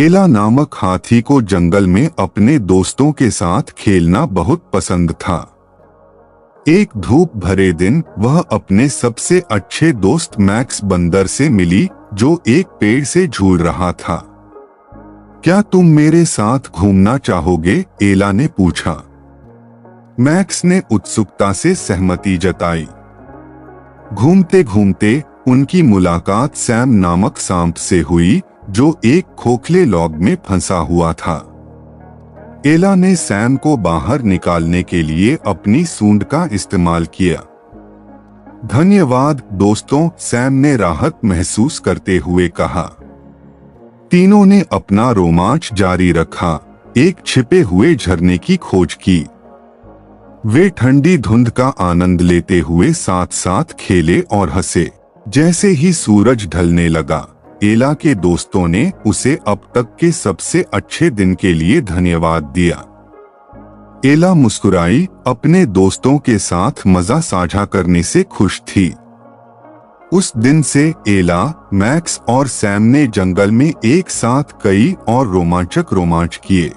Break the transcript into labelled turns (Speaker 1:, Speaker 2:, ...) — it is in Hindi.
Speaker 1: एला नामक हाथी को जंगल में अपने दोस्तों के साथ खेलना बहुत पसंद था। एक धूप भरे दिन वह अपने सबसे अच्छे दोस्त मैक्स बंदर से मिली, जो एक पेड़ से झूल रहा था। क्या तुम मेरे साथ घूमना चाहोगे? एला ने पूछा। मैक्स ने उत्सुकता से सहमति जताई। घूमते घूमते उनकी मुलाकात सैम नामक सांप से हुई, जो एक खोखले लॉग में फंसा हुआ था। एला ने सैम को बाहर निकालने के लिए अपनी सूंड का इस्तेमाल किया। धन्यवाद दोस्तों, सैम ने राहत महसूस करते हुए कहा। तीनों ने अपना रोमांच जारी रखा, एक छिपे हुए झरने की खोज की। वे ठंडी धुंध का आनंद लेते हुए साथ साथ खेले और हंसे। जैसे ही सूरज ढलने लगा, एला के दोस्तों ने उसे अब तक के सबसे अच्छे दिन के लिए धन्यवाद दिया। एला मुस्कुराई, अपने दोस्तों के साथ मजा साझा करने से खुश थी। उस दिन से एला, मैक्स और सैम ने जंगल में एक साथ कई और रोमांचक रोमांच किए।